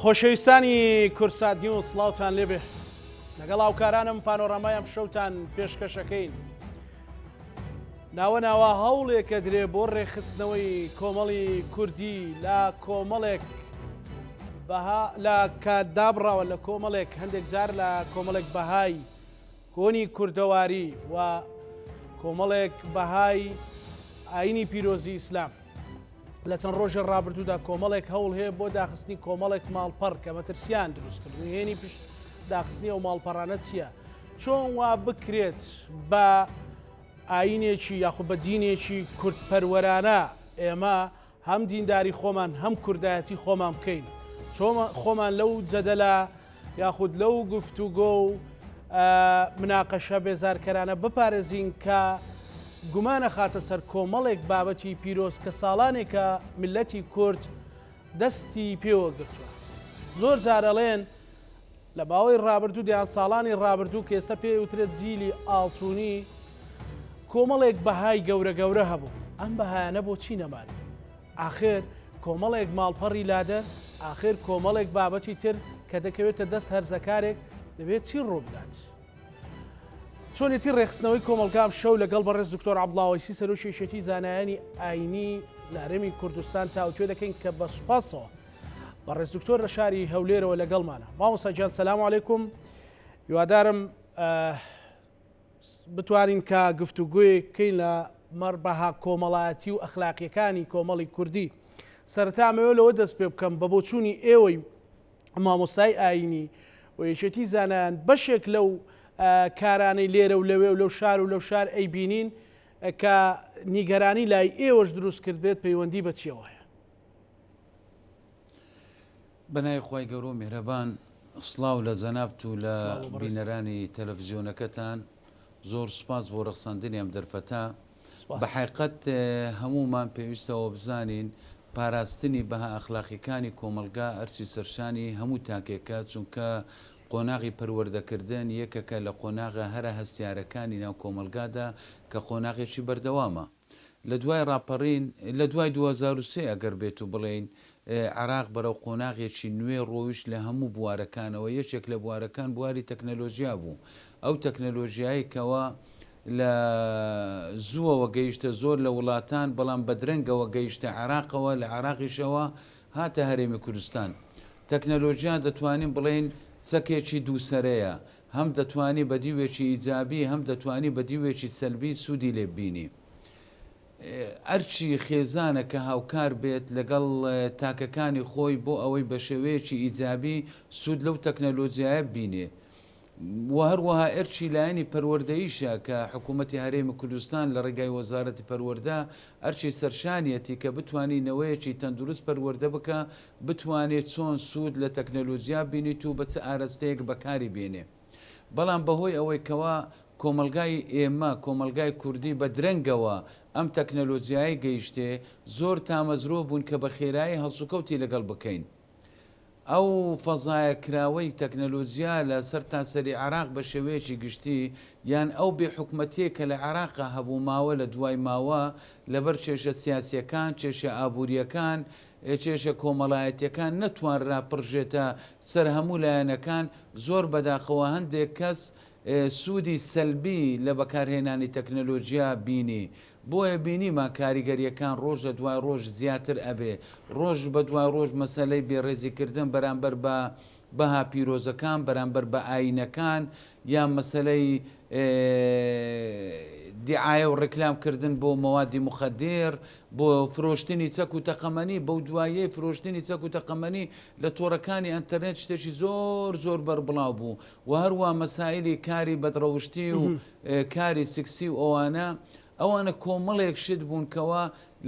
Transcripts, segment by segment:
خۆشەویستانی کورسات نیوز سڵاوتان لێبێ لەگەڵ هاوکارانم پانۆڕامایەم شەوتان پێشکەشەکەین. ناوە هەوڵێکە درێ بۆ ڕێخستنەوەی کۆمەڵی کوردی لە کۆمەڵێک لە کاتدابڕاوە لە کۆمەڵێک هەندێک جار لە کۆمەڵێک بەهای کۆنی کوردەواری و کۆمەڵێک بەهای ئاینی پیرۆزی ئیسلام. لە چەند ڕۆژە ڕابردوودا کۆمەڵێک هەوڵ هەیە بۆ داخستنی کۆمەڵێک ماڵپەڕ کە مەترسیان دروستکردن. هێنی پشت داخستنی ئەو ماڵپەڕانە چییە؟ چۆن وا بکرێت بە ئاینێکی یاخود بە دینێکی کوردپەروەرانە ئێمە هەم دینداری خۆمان هەم کوردایەتی خۆمان بکەین، چۆن خۆمان لەو جەدەلە یاخود لەو گفتوگۆ و مناقەشە بێزارکەرانە بپارێزین کە گومانە خاتە سەر کۆمەڵێک بابەتی پیرۆز کە ساڵانێکە ملەتی کورد دەستی پێوە گرتووە. زۆر جارەڵێن لە باوەی ڕابردوو دیان ساڵانی ڕابردوو کە ئێستا پێوترێت جیلی ئاڵتوونی کۆمەڵێک بەهای گەورە گەورە هەبوو. ئەم بەهایانە بۆ چی نەمان؟ ئاخر کۆمەڵێک ماڵپەڕی لادەر، ئاخر کۆمەڵێک بابەتی تر کە دەکەوێتە دەست هەرزەکارێک دەبێت چی ڕوو بدات؟ چۆنێتی ڕێخستنەوەی کۆمەلگام شەو لەگەڵ بەڕێز دکتۆر عەبدوڵڵاوەیسی سەرۆکێشێتی زانایانی ئاینی لە هەرێمی کوردستان تاوتوێ دەکەین کە بە سوپاسەوە بەڕێز دکتۆر لە شاری هەولێرەوە لەگەڵمانە. مامۆستا گیان سەلام عەلەیکوم. هیوادارم بتوانین کە گفتوگویەک بکەین لە مەڕبەها کۆمەڵایەتی و ئەخلاقیەکانی کۆمەڵی کوردی. سەرەتا مەوێت لەوە دەست پێ بکەم بە بۆچوونی ئێوەی مامۆستای ئاینی و یەکێتی زانایان بەشێک لەو کارانەی لێرە و لەوێ و لەو شار و لەو شار ئەی بینین کە نیگەرانی لای ئێوەش دروست کرد بێت پەیوەندی بە چیەوەیە؟ بەنای خۆی گەورە و میهرەبان، سڵاو لە جەنابت و لە بینەرانی تەلەڤیزیۆنەکەتان. زۆر سوپاس بۆ ڕەخساندنی ئەم دەرفەتە. بە حقیقەت هەمومان پێویستەوە بزانین پاراستنی بەها ئەخلاقیەکانی کۆمەلگا ئەرچی سەرشانی هەموو تاکێکە، چونکە قۆناغی پەروەردەکردن یەکەکە لە قۆناغە هەرە هەستیارەکانی ناو کۆمەلگادا کە قۆناغێکی بەردەوامە. لە دوای ڕاپەڕین لە دوای 2023 ئەگەر بێت و بڵێین عێراق بەرەو قۆناغێکی نوێ ڕۆیش لە هەموو بوارەکانەوە. یەکێک لە بوارەکان بواری تەکنەلۆژیا بوو. ئەو تەکنەلۆژیایی کەوە لە زووەوە گەیشتە زۆر لە وڵاتان، بەڵام بەدرەنگەوە گەیشتە عێراقەوە، لە عێراقیشەوە هاتە هەرێمی کوردستان. تەکنەلۆژیا دەتوانین بڵێن چەکێکی دووسەرەیە، هەم دەتوانی بە دیوێکی ئیجابی هەم دەتوانی بە دیوێکی سەلبی سوودی لێ بینی. ئەرچی خێزانە کە هاوکار بێت لەگەڵ تاکەکانی خۆی بۆ ئەوەی بە شێوەیەکی ئیجابی سوود لەو تەکنەلۆژیایە بینێ. و هەروەها ئەرچی لایەنی پەروەردەیشە کە حکوومەتی هەرێمی کوردستان لە ڕێگای وەزارەتی پەروەردە ئەرچی سەرشانیەتی کە بتوانینەوەیەکی تەندروست پەروەردە بکە، بتوانێت چۆن سوود لە تەکنەلۆژیا بینیت و بە چ ئارەستەیەک بەکاری بێنێ. بەڵام بەهۆی ئەوەی کەوا کۆمەلگای ئێمە کۆمەلگای کوردی بە درەنگەوە ئەم تەکنەلۆژیایی گەیشتێ، زۆر تامەزرۆ بوون کە بە خێرایی هەڵسوکەوتی لەگەڵ بکەین. ئەو فەزایە کراوەی تەکنەلۆژیا لە سەر تاسەری عێراق بە شێوەیەکی گشتی یان ئەو بێحکومەتیە کە لە عێراقا هەبوو ماوە لە دوای ماوە لەبەر کێشە سیاسیەکان، کێشە ئابوووریەکان، کێشە کۆمەڵایەتیەکان نەتوانرا پڕژێتە سەر هەموو لایەنەکان. زۆر بەداخەوە هەندێک کەس سوودی سەلبی لە بەکارهێنانی تەکنەلۆژیا بینی. بۆیە بینیمان کاریگەریەکان ڕۆژ لە دوای ڕۆژ زیاتر ئەبێ، ڕۆژ بە دوای ڕۆژ مەسەلەی بێڕێزیکردن بەرامبەر بە بەها پیرۆزەکان، بەرامبەر بە ئاینەکان، یان مەسەلەی دیعایە و ڕێکلامکردن بۆ مەوادی مخەدێر، بۆ فرۆشتنی چەک و تەقەمەنی، بەو دوایە فرۆشتنی چەک و تەقەمەنی لە تۆڕەکانی ئەنتەرنێت شتێکی زۆر زۆر بەربڵاو بوو. و هەروە مەسائلی کاری بەدڕەوشتی و کاری سکسی و ئەوانە کۆمەڵێک شت بوون کەوە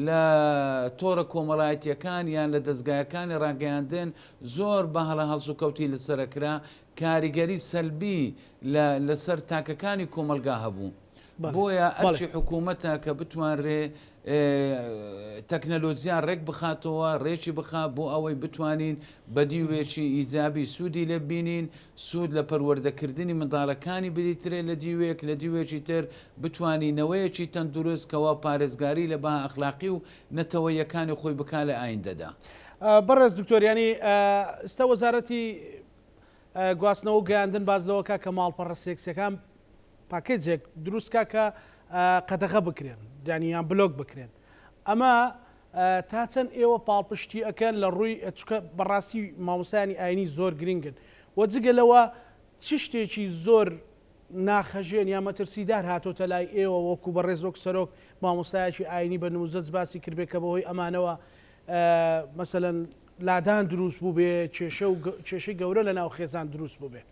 لە تۆڕە کۆمەڵایەتیەکان یان لە دەستگایەکانی ڕاگەیاندن زۆر بە هەڵە هەڵسوکەوتی لەسەرکرا، کاریگەری سەلبی لەسەر تاکەکانی کۆمەلگا هەبوو. بۆیە ئەرچی حکوومەتە کە بتوانرێ تەکنەلۆژیا ڕێک بخاتەوە، ڕێکی بخات بۆ ئەوەی بتوانین بە دیوێکی ئیجابی سوودی لێ بینین، سوود لە پەروەردەکردنی منداڵەکانی بدیترێ لە دیوێک لە دیوێکی تر بتوانینەوەیەکی تەندروست کەوا پارێزگاری لە بە ئەخلاقی و نەتەوەیەکانی خۆی بکا لە ئایندەدا. بەڕێز دکتۆر ینی ئستا وەزارەتی گواستنەوە و گەیاندن باز لەوەکە کە ماڵپەڕە سێکسیەکان پاکێجێک دروستکە کە قەدەغە بکرێن یان بلۆک بکرێن ئەمە تا چەند ئێوە پاڵپشتی ئەەکەن لە ڕووی چکە بەڕاستی مامۆستایانی ئاینی زۆر گرنگن وە جگە لەوە چ شتێکی زۆر ناخەژێن یا مەترسیدار هاتۆتە لای ئێوە وەکو بەڕێز وەک سەرۆک مامۆستایەکی ئاینی بە نموزەت باسی کردبێت کە بەهۆی ئەمانەوە مەسەلەن لادان دروست بوو بێ کێشەی گەورە لە ناو خێزان دروست بوو بێ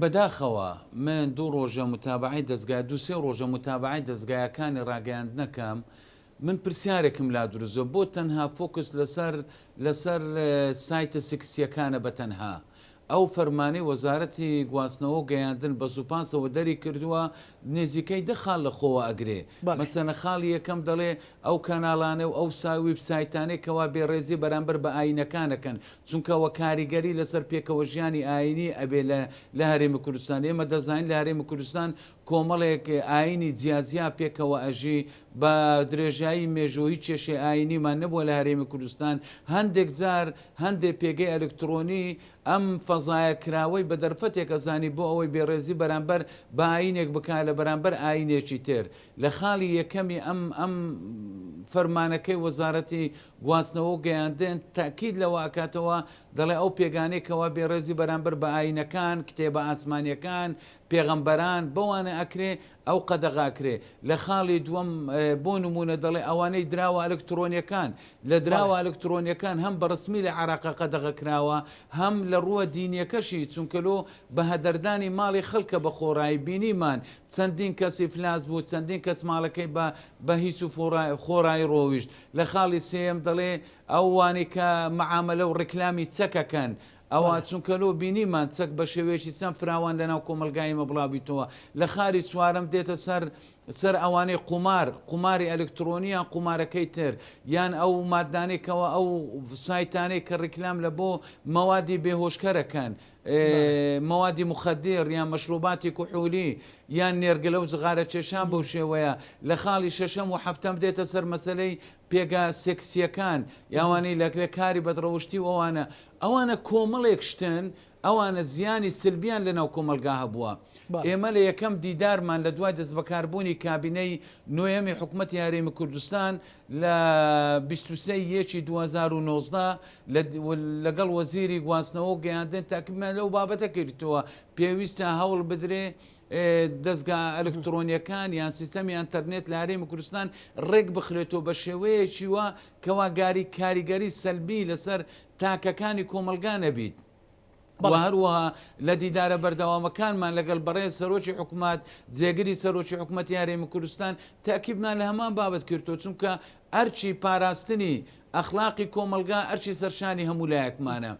بەداخەوە من دوو ڕۆژە متابعی دەستگای دووسێ ڕۆژە متابعی دەستگایەکانی ڕاگەیاندنەکەم من پرسیارێکم لا دروستە بۆ تەنها فۆکس لەسەر سایتە سکسیەکانە بە تەنها ئەو فەرمانەی وەزارەتی گواستنەوە و گەیاندن بە سوپاسەوە دەری کردووە نێزیکەی دەخال لە خۆوە ئەگرێ مەسەنە خاڵی یەکەم دەڵێ ئەو کەناڵانە و ئەو ساوی سایتانەی کەوا بێڕێزی بەرامبەر بە ئاینەکانەکەن چونکەوە کاریگەری لەسەر پێکەوە ژیانی ئاینی ئەبێ لە هەرێمی کوردستان ئێمە دەزانین لە هەرێمی کوردستان کۆمەڵێک ئاینی جیازیا پێکەوە ئەژی بە درێژایی مێژووی کێشەی ئاینیمان نەبووە لە هەرێمی کوردستان هەندێک جار هەندێک پێگەی ئەلکترۆنی ئەم فەزایە کراوەی بە دەرفەتێکە زانی بۆ ئەوەی بێڕێزی بەرامبەر بە ئاینێک بکات لە بەرامبەر ئاینێکی تر لە خاڵی یەکەمی ئەم فەرمانەکەی وەزارەتی گواستنەوە و گەیاندن تاکید لەوە ئاکاتەوە دەڵێ ئەو پێگانەیەکەوە بێڕێزی بەرامبەر بە ئاینەکان کتێبە ئاسمانیەکان پێغەمبەران بەوانە ئەکرێ ئەو قەدەغاکرێ لە خاڵی دووەم بۆ نمونە دەڵێ ئەوانەی دراوە ئەلکترۆنیەکان لە دراوە ئەلکترۆنیەکان هەم بەڕسمی لە عێراق قەدەغە کراوە هەم لە ڕووە دینیەکەشی چونکەلۆ بە هەدەردانی ماڵی خەڵکە بە خۆڕایی بینیمان چەندین کەسی فلاس بوو چەندین کەس ماڵەکەی بە هیچ و خۆڕایی ڕۆویشت لە خاڵی سێم دەڵێ ئەوانی کە مەعاملە و ڕێکلامی چەکەکەن ئەوە چونکەلۆ بینیمان چەک بە شێوەیەکی چەند فراوان لەناو کۆمەلگای مەبڵاویتەوە لە خاری چوارم دێتە سەر ئەوانەی قماری ئەلکترۆنیان قمارەکەی تر یان ئەو مادانێکەوە ئەو سایتانەی کە ڕێکلام لە بۆ مەوادی بێهۆشکەرەکەن مەوادی مخەدر یان مەشروباتی کوحولی یان نێرگەلە و جغارە کێشان بەو شێوەیە لە خاڵی شەشەم و هەفتەم دێتە سەر مەسەلەی پێگا سێکسیەکان یاوانەی لە کاری بەدڕەوشتی و ئەوانە کۆمەڵێک شتن ئەوانە زیانی سلبیان لەناو کۆمەلگا هەبووە ئێمە لە یەکەم دیدارمان لە دوای دەست بەکاربوونی کابینەی نوێمی حکوومەتی هەرێمی کوردستان لە 23/1/2019 لەگەڵ وەزیری گواستنەوە و گەیاندن تاکیدمان لەو بابەتە کردیتەوە پێویستە هەوڵ بدرێ دەستگا ئەلکترۆنیەکان یان سیستەمی ئەنتەرنێت لە هەرێمی کوردستان ڕێک بخرێتەوە بە شێوەیەکی وە کەوا کاریگەری سەلبی لەسەر تاکەکانی کۆمەلگا نەبیت هەروەها لە دیدارە بەردەوامەکانمان لەگەڵ بەڕێز سەرۆکی حکوومەت جێگیری سەرۆکی حکوومەتی هەرێمی کوردستان تاکیدمان لە هەمان بابەت کردەوە چونکە ئەرچی پاراستنی ئەخلاقی کۆمەلگا ئەرچی سەرشانی هەموو لایەکمانە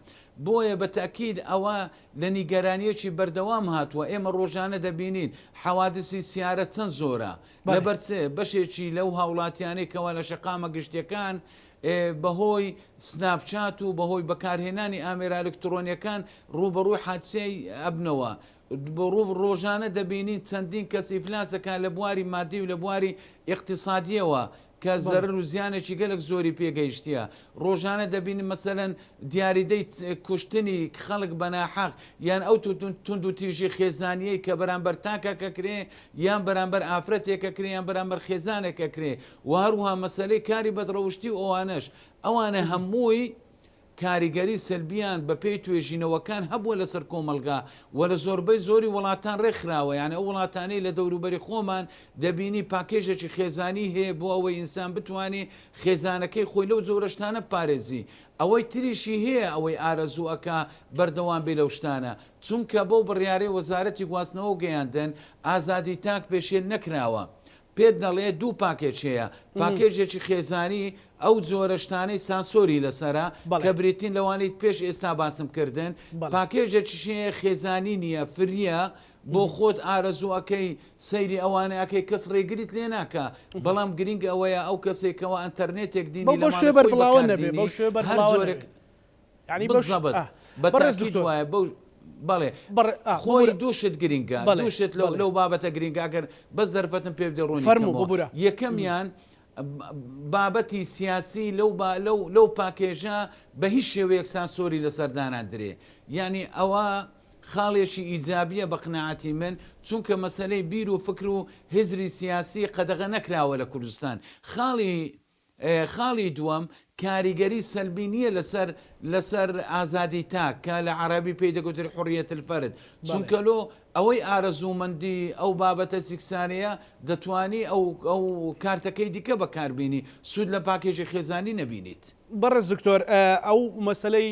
بۆیە بە تاکید ئەوە لە نیگەرانیەکی بەردەوام هاتووە ئێمە ڕۆژانە دەبینین حەوادثی سیارە چەند زۆرە لەبەرچێ بەشێکی لەو هاوڵاتیانەی کەوا لە شەقامە گشتیەکان بەهۆی سناپچات و بەهۆی بەکارهێنانی ئامێرە ئەلکترۆنیەکان ڕوبەڕووی حادسەی ئەبنەوە بەڕوو ڕۆژانە دەبینین چەندین کەسی فلاسەکان لە بواری مادی و لە بواری اقتصادیەوە کە زەرر و زیانێکی گەلک زۆری پێگەیشتیە ڕۆژانە دەبینی مەسەلەن دیاریدەی کوشتنی خەڵک بەناحەق یان ئەو تونند و تیژی خێزانیەی کە بەرامبەر تاکەکەکرێ یان بەرامبەر ئافرەتێکەکرێ یان بەرامبەر خێزانێکەکرێ و هەروها مەسەلەی کاری بەدڕەوشتی و ئەوانە هەمووی کاریگەری سلبیان بە پێی توێژینەوەکان هەبووە لەسەر کۆمەلگا و لە زۆربەی زۆری وڵاتان ڕێکخراوە یانە ئەو وڵاتانەی لە دەوروبەری خۆمان دەبینی پاکێژێکی خێزانی هەیە بۆ ئەوەی ئینسان بتوانێت خێزانەکەی خۆی لەو جۆرەشتانە پارێزی ئەوەی تریشی هەیە ئەوەی ئارەزووەکە بەردەوام بێ لەو شتانە چونکە بەو بڕیارەی وەزارەتی گواستنەوە و گەیاندن ئازادی تاک پێشێل نەکراوە پێت دەڵێ دوو پاکێج هەیە پاکێژێکی خێزانی ئەو جۆرەشتانەی سانسۆری لەسرە کە بریتین لەوانەی پێش ئێستا باسم کردن پاکێژێکیشەیە خێزانی نییە فریە بۆ خۆت ئارەزووەکەی سەیری ئەوانەیەکەی کەس ڕێگریت لێ ناکە بەڵام گرنگ ئەوەیە ئەو کەسێکەوە ئەتەرنێتێک دینی بەتاکید وایە بەڵێ خۆی دووشت گرنگە دووشت لەو بابەتە گرنگە ئەگەر بەس دەرفەتم پێ بدەڕۆنی یەکەمیان بابەتی سیاسی لەو پاکێژە بە هیچ شێوەیەک سانسۆری لەسەردانان درێ یعنی ئەوە خاڵێکی ئیجابیە بە قناعەتی من چونکە مەسلەی بیر و فکر و هزری سیاسی قەدەغە نەکراوە لە کوردستان خاڵی دووەم کاریگەری سەلبی نییە لەسەر ئازادی تاک کە لە عەرەبی پێی دەگوتری حوڕیەت الفەرد چونکە لۆ ئەوەی ئارەزوومەندی ئەو بابەتە سیکسانەیە دەتوانی ئەو کارتەکەی دیکە بەکاربیێنی سوود لە پاکێژی خێزانی نەبینیت. بەڕێز دکتۆر ئەو مەسلەی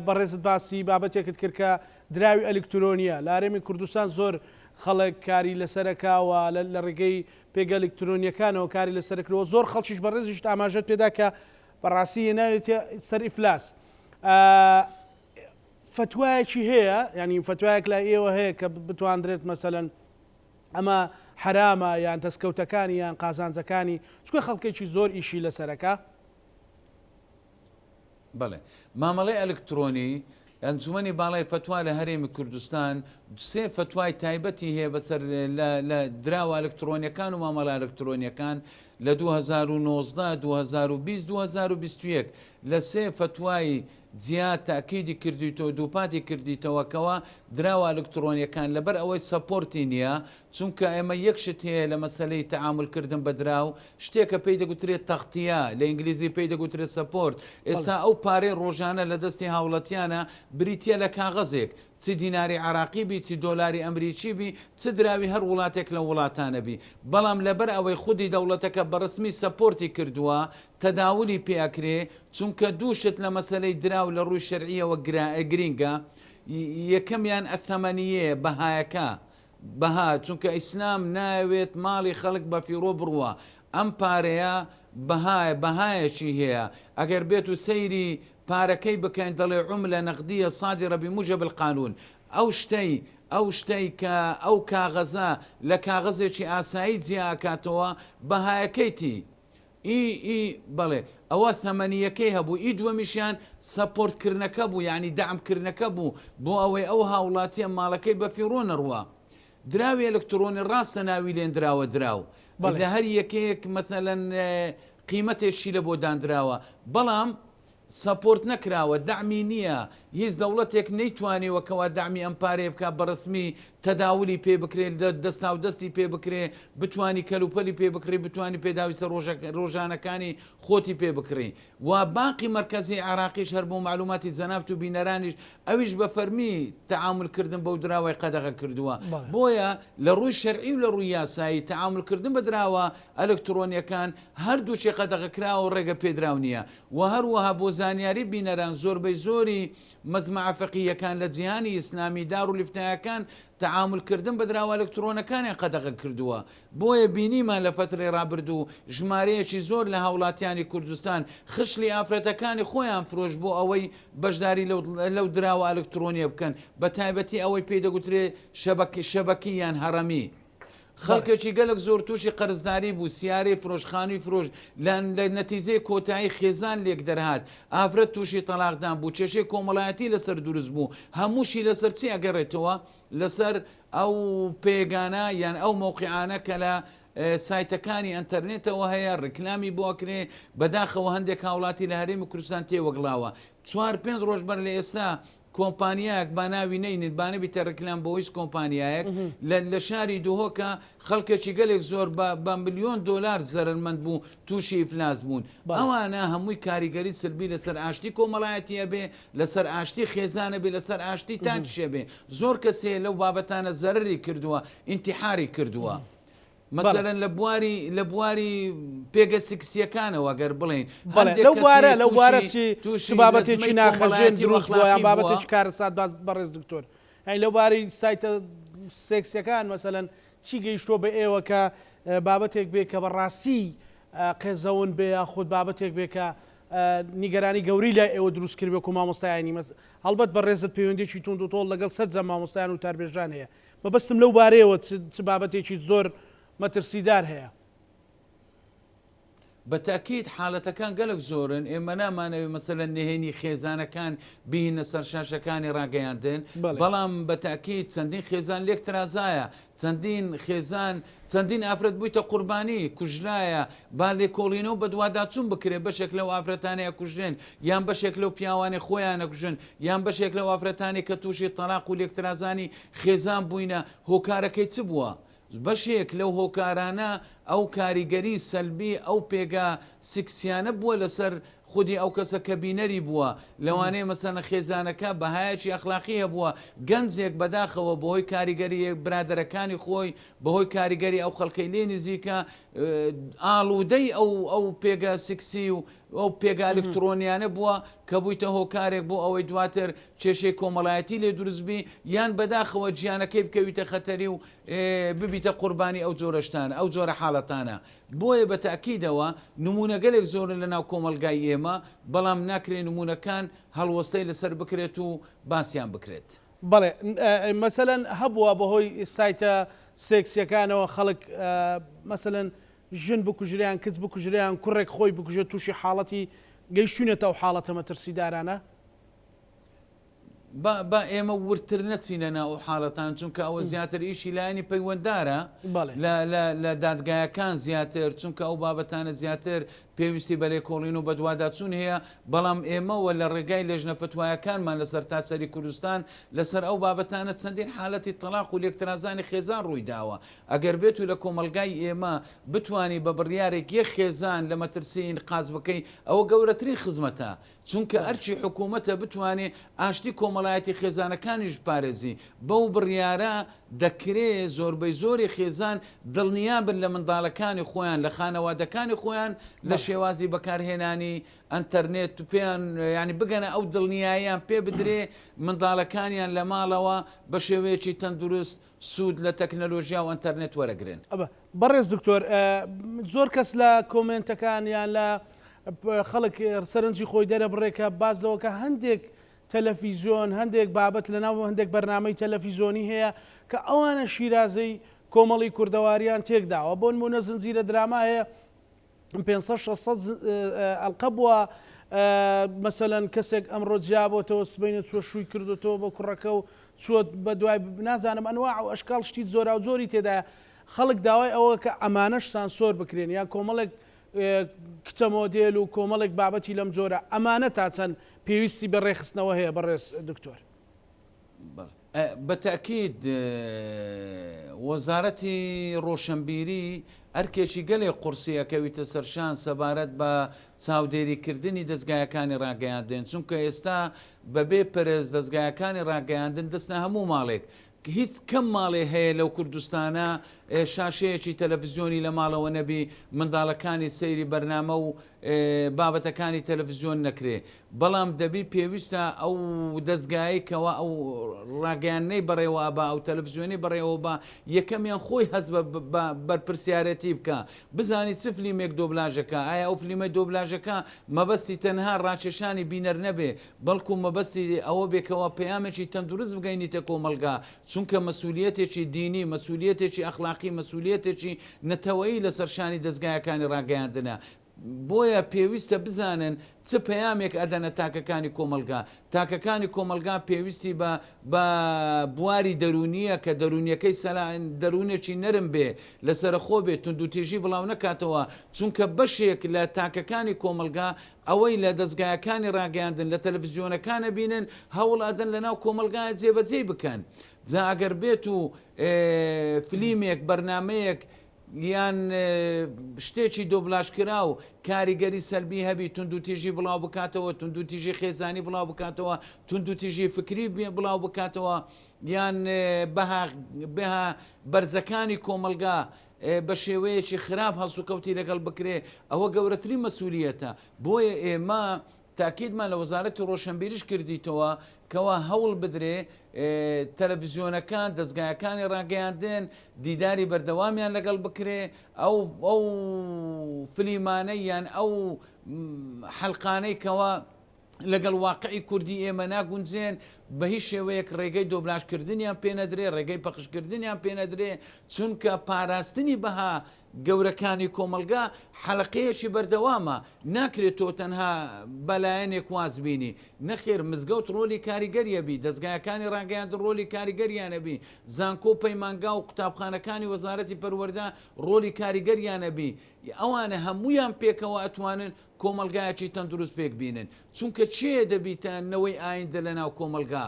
بەڕێزت باسی بابەتێکت کرد کە دراوی ئەلکترۆنیە لە هەرێمی کوردستان زۆر خەڵک کاری لەسەرەکەوە لە ڕێگەی پێگە ئەلکترۆنیەکانەوە کاری لەسەرکرەوە زۆر خەڵکیش بەڕێزیش ئاماژەت پێدا کە بەڕاستی ناوێت سەر ئیفلاس فتوایەکی هەیە ینی فتوایەک لای ئێوە هەیە کە بتواندرێت مەسەلەن ئەمە حرامە یان دەستکەوتەکانی یان قازانجەکانی چکە خەڵکێکی زۆر ئیشی لەسەرەکە؟ بەڵێ مامەڵەی ئەلکترۆنی ئەنجومەنی باڵای فتوا لە هەرێمی کوردستان سێ فتوای تایبەتی هەیە بەسەر لە دراوە ئەلکترۆنیەکان و مامەڵە ئەلکترۆنیەکان لە 2019 2020 2021 لە سێ فتوای جیات تاکیدی کردیتەوە دووپاتی کردیتەوەکەوە دراوە ئەلکترۆنیەکان لەبەر ئەوەی سەپۆرتی نییە چونکە ئێمە یەکشت هەیە لە مەسلەی تەعاملکردن بە دراو شتێکە پێی دەگوترێت تەختیە لە ئینگلیزی پێی دەگوترێت سەپۆرت ئێستا ئەو پارەی ڕۆژانە لە دەستی هاوڵەتیانە بریتە لە کاغەزێک چی دیناری عراقی بی چی دۆلاری ئەمریکی بی چ دراوی هەر وڵاتێک لە وڵاتانە بی بەڵام لەبەر ئەوەی خودی دەوڵەتەکە بەڕسمی سەپۆرتی کردووە تەداولی پێکرێ چونکە دووشت لە مەسلەی دراو لە ڕووی شەرعیەوە گرینگە یەکەمیان ئەثەمەنیە بەهایەکە بەها چونکە ئیسلام ناوێت ماڵی خەڵک بە فیرۆ بڕوە ئەم پارەیە بەهایەکی هەیە ئەگەر بێت و سەیری پارەکەی بکەین دەڵێ عملە نەقدیە صادرە بموجب القانون ئەو شتەی کە ئەو کاغەزە لە کاغەزێکی ئاسایی جیاکاتەوە بەهایەکەیتی بەڵێ ئەوە ثەمەنیەکەی هەبوو ئی دووەمیشیان سەپۆرتکردنەکە بوو یعنی دامکردنەکە بوو بۆ ئەوەی ئەو هاوڵاتیە ماڵەکەی بە فیڕۆ نەڕوە دراوی ئەلکترۆنی ڕاستە ناوی لێن دراوە دراو لە هەر یەکەیەک مەثەلەن قیمەتێکی لە بۆ دانراوە بەڵام سەپۆرت نەکراوە دامی نییە هیچ دەوڵەتێک نەیتوانێەوە کەوا دامی ئەم پارێ بکە بەڕسمی تەداولی پێ بکرێت دەستا و دەستی پێ بکرێ بتانی کەلوپەلی پێ بکرێ بتانی پێداویستە ڕۆژانەکانی خۆتی پێ بکڕی و باقی مرکزی عراقیش هەر بۆ معلوماتی جەنابت و بینەرانیش ئەویش بە فەرمی تەعاملکردن بەو دراوای قەدەغە کردووە بۆیە لە ڕووی شەرعی و لە ڕووی یاسایی تەعاملکردن بە دراوە ئەلکترۆنیەکان هەردووچێ قەدەغە کراوە و ڕێگە پێدراو نییە و هەروەها بۆ زانیاری بینەران زۆربەی زۆری مەزمع فەقیهەکان لە جیهانی ئیسلامی دار و لیفتایەکان تەعاملکردن بە دراوە ئەلکترۆنەکانیان قەدەغە کردووە بۆیە بینیمان لە فترەی ڕابردوو ژمارەیەکی زۆر لە هاوڵاتیانی کوردستان خشلی ئافرەتەکانی خۆیان فرۆش بۆ ئەوەی بەشداری لەو دراوە ئەلکترۆنیە بکەن بە تایبەتی ئەوەی پێی دەگوترێ شەبەکی یان هەڕەمی خەڵکێکی گەلک زۆر تووشی قەرزداری بوو سیارەی فرۆشخانوی فرۆش لە نەتیجەی کۆتایی خێزان لێک دەرهات ئافرەت تووشی تەلاقدان بوو کێشەی کۆمەڵایەتی لەسەر دروست بوو هەمووشی لەسەر چی ئەگەڕێتەوە لەسەر ئەو پێگانە یان ئەو مۆقیعانە کە لە سایتەکانی ئەنتەرنێتەوە هەیە ڕکلامی بۆکرێ بەداخەوە هەندێک هاوڵاتی لە هەرێمی کوردستان تێوەگڵاوە 4-5 ڕۆژ بەر لە ئێستا کۆمپانیایەک با ناوی نینت بانەبی تەڕکلام بۆ هیچ کۆمپانیایەک لە شاری دوهۆکە خەڵکێکی گەلێک زۆر بە ملیۆن دۆلار زەرمەند بوو تووشی ئیفلاس بوون ئەوانە هەمووی کاریگەری سلبی لەسەر ئاشتی کۆمەڵایەتیە بێ لەسەر ئاشتی خێزانە بێ لەسەر ئاشتی تاکشە بێ زۆر کەسێ لەو بابەتانە زەرری کردووە ئینتیحاری کردووە مەسەلەن لە بواری پێگە سیکسیەکانەوە گەر بڵێن لەو بوارە چی بابەتێکی ناخەژێن دروست بۆیان بابەتێکی کارەسات بەڕێز دکتۆر هەین لەو باری سایتە سێکسیەکان مەسەلەن چی گەیشتۆ بە ئێوە کە بابەتێک بێ کە بەڕاستی قێزەون بێ خودت بابەتێک بێ کە نیگەرانی گەوری لە ئێوە دروست کرد بێک و مامۆستایانی هەڵبەت بەڕێزت پەیوەندێکی تونند و تۆڵ لەگەڵ سەرجە مامۆستایان و تاربێژان هەیە مەبەستم لەو بارەیەوە چ بابەتێکی زۆر مەترسیدار هەیە بەتاکید حاڵەتەکان گەلک زۆرن ئێمە نامانەوێت مەسەلەن نهێنی خێزانەکان بینە سەر شاشەکانی ڕاگەیاندن بەڵام بەتاکید چەندین خێزان لێک ترازایە چەندین خێزان چەندین ئافرەت بوویتە قوربانی کوژرایە با لێکۆڵینەوە بە دوواداچوون بکرێت بەشێک لەو ئافرەتانەیە کوژێن یان بەشێک لەو پیاوانی خۆیانە کوژن یان بەشێک لەو ئافرەتانی کە تووشی تەلاق و لێکترازانی خێزان بووینە هۆکارەکەی چ بووە؟ بەشێک لەو هۆکارانە ئەو کاریگەری سەلبی ئەو پێگا سکسیانە بووە لەسەر خودی ئەو کەسە کە بینەری بووە لەوانەیە مەسەنە خێزانەکە بەهایەکی ئەخلاقیە بووە گەنجێک بەداخەوە بەهۆی کاریگەری برادەرەکانی خۆی بەهۆی کاریگەری ئەو خەڵکەی لێ نزیکە ئاڵوودەی ئەو پێگە سکسی و ئەو پێگا ئەلکترۆنیانە بووە کە بوویتە هۆکارێک بۆ ئەوەی دواتر کێشەی کۆمەڵایەتی لێ دروستبی یان بەداخەوە گیانەکەی بکەویتە خەتەری و ببیتە قوربانی ئەو جۆرەشتان ئەو جۆرە حاڵەتانە بۆیە بە تاکیدەوە نمونە گەلێک زۆرن لە ناو کۆمەلگای ئێمە بەڵام ناکرێن نمونونەکان هەڵوەستەی لەسەر بکرێت و باسییان بکرێت. بەڵێ مەسەلەن هەبووە بەهۆی سایتە سێکسیەکانەوە خەڵک مەسەلەن ژن بکوژریان کچ بکوژریان کوڕێک خۆی بکوژێت تووشی حاڵەتی گەیشتونێتە ئەو حاڵەتە مەترسیدارانە با ئێمە ورتر نەچینە ناو حاڵەتان چونکە ئەوە زیاتر ئیشی لایانی پەیوەنددارە لە دادگایەکان زیاتر چونکە ئەو بابەتانە زیاتر پێویستی بە لێکۆڵین و بە دوواداچوون هەیە بەڵام ئێمەوە لە ڕێگای لێژنە فتوایەکانمان لەسەر تاسەری کوردستان لەسەر ئەو بابەتانە چەندین حالەتی تەلاق و لێکترازانی خێزان ڕووی داوە ئەگەر بێت و لە کۆمەلگای ئێمە بتوانی بە بڕیارێک یەک خێزان لە مەترسین قاز بکەی ئەوە گەورەترین خزمەتە چونکە ئەرچی حکوومەتە بتوانێت ئاشتی کۆمەڵایەتی خێزانەکانیش پارێزی بەو بڕیارە دەکرێت زۆربەی زۆری خێزان دڵنیا بن لە منداڵەکانی خۆیان لە خانەوادەکانی خۆیان لە شێوازی بەکارهێنانی ئەنتەرنێت و پێیان ینی بگەنە ئەو دڵنیاییان پێ بدرێ منداڵەکانیان لە ماڵەوە بە شێوەیەکی تەندروست سوود لە تەکنەلۆژیا و ئەنتەرنێت وەرەگرن. بەڕێز دکتۆر زۆر کەس لە کۆمنتەکان یان لە خەڵک سەرنجی خۆی دەرە بڕێکە باز لەوەکە هەندێک تەلەڤیزیۆن هندێک بابەت لەناو هەندێک بەرنامەی تەلەڤیزیۆنی هەیە کە ئەوانە شیرازەی کۆمەڵی کوردەواریان تێکداوە بۆ نمونە زنجیرە دراما هەیە 500 ئەلقە بووە مەسەلەن کەسێک ئەمڕۆ جیابەوەتەوە سبەینە چوە شووی کردوتەوە بە کوڕەکە و چوە بە دوای نازانم ئەنواع و ئەشکال شتی زۆرا و زۆری تێدایە خەڵک داوای ئەوە کە ئەمانەش سانسۆر بکرێن یان کۆمەڵێک کچە مۆدێل و کۆمەڵێک بابەتی لەم جۆرە ئەمانە تا چەند پێویستی بە ڕێخستنەوە هەیە بەڕێز دکتۆر. بەتاکید وەزارەتی ڕۆشنبیری ئەرکێکی گەلێ قورسیەکەویتە سەرشان سەبارەت بە چاودێریکردنی دەستگایەکانی ڕاگەیاندن چونکە ئێستا بەبێ پەرێز دەستگایەکانی ڕاگەیاندن دەستنە هەموو ماڵێک هیچ کەم ماڵێ هەیە لەو کوردستانە شاشەیەکی تەلەڤیزیۆنی لە ماڵەوە نەبی منداڵەکانی سەیری بەرنامە و بابەتەکانی تەلەڤیزیۆن نەکرێ بەڵام دەبی پێویستە ئەو دەستگایکەوە ئەو ڕاگەیانەی بەڕێوە بە ئەو تەلەڤیزیۆنی بەڕێوە بە یەکەمیان خۆی هەست بەرپرسیارەتی بکە بزانی چ فلیمێک دۆبلاژەکە ئایا ئەو فلیمە دۆبلاژەکە مەبەستی تەنها ڕاکێشانی بینەر نەبێ بەڵکو مەبەستی ئەوە بێکەوە پەیامێکی تەندروست بگەینیتە کۆمەلگا چونکە مەسئولیەتێکی دینی مەسئولیەتێکی ئەخلاقی مەسئولیەتێکی نەتەوەیی لەسەر شانی دەستگایەکانی ڕاگەیاندنە بۆیە پێویستە بزانن چ پەیامێک ئەدەنە تاکەکانی کۆمەلگا تاکەکانی کۆمەلگا پێویستی بە بواری دەرونیە کە دەرونیەکەی دەرونێکی نەرم بێ لەسەر خۆ بێت توندوتێژی بڵاو نەکاتەوە چونکە بەشێک لە تاکەکانی کۆمەلگا ئەوەی لە دەستگایەکانی ڕاگەیاندن لە تەلەڤیزیۆنەکانە بینن هەوڵ ئەدەن لەناو کۆمەلگایە جێبەجێ بکەن جا ئەگەر بێت و فلیمێک بەرنمەیەک یان شتێکی دۆبلاژکرا و کاریگەری سەلبی هەبی توندوتیژی بڵاو بکاتەوە توندوتیژی خێزانی بڵاو بکاتەوە توندوتیژی فکری بڵاو بکاتەوە یان بەها بەرزەکانی کۆمەلگا بە شێوەیەکی خراپ هەڵسوکەوتی لەگەڵ بکرێ ئەوە گەورەترین مەسئولیەتە بۆیە ئێمە تاکیدمان لە وەزارەتی ڕۆشنبیریش کردیتەوە کەوا هەوڵ بدرێ تەلەڤیزیۆنەکان دەستگایەکانی ڕاگەیاندن دیداری بەردەوامیان لەگەڵ بکرێ ئەو فلیمانەی یان ئەو حەلقانەی کەوا لەگەڵ واقعی کوردی ئێمە ناگونجێن بە هیچ شێوەیەک ڕێگەی دۆبلاشکردنیان پێنەدرێ ڕێگەی پەخشکردنیان پێنەدرێ چونکە پاراستنی بەها گەورەکانی کۆمەلگا حەلقەیەکی بەردەوامە ناکرێت تۆ تەنها بەلایەنێک واز بینی نەخێر مزگەوت ڕۆلی کاریگەریەبی دەستگایەکانی ڕاگەیاندن ڕۆلی کاریگەریانەبی زانکۆ پەیمانگا و قوتابخانەکانی وەزارەتی پەروەردە ڕۆلی کاریگەریانەبی ئەوانە هەمویان پێکەوە ئەتوانن کۆمەلگایەکی تەندروست پێک بینن چونکە چێ دەبیتەنەوەی ئایندە لە ناو کۆمەلگا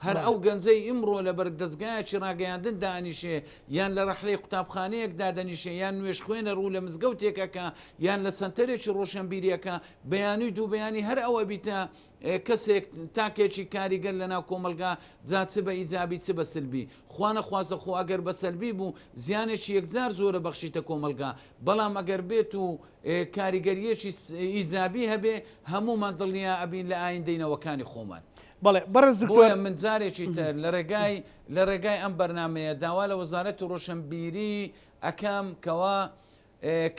هەر ئەو گەنجەی ئیمڕۆ لە بەر دەستگایەکی ڕاگەیاندن دانیشێ یان لە ڕەحلەی قوتابخانەیەکدا دەنیشێ یان نوێش خوێنە ڕوو لە مزگەوتێکەکە یان لە سنتەرێکی ڕۆشنبیریەکە بەیانی دوو بەیانی هەر ئەوە بیتە کەسێک تاکێکی کاریگەر لە ناو کۆمەلگا جا چ بە ئیجابی چ بە سلبی خوانە خوازە خۆ ئەگەر بە سەلبی بوو زیانێکی یەکجار زۆرە بەخشیتە کۆمەلگا بەڵام ئەگەر بێت و کاریگەریەکی ئیجابی هەبێ هەمومان دڵنیا ئەبین لە ئایندەینەوەکانی خۆمان. بەڵێ بەڕز بۆیە من جارێکی تر لە ڕێگای ئەم بەرنمەیە داوا لە وەزارەتی ڕۆشنبیری ئەکەم کەوا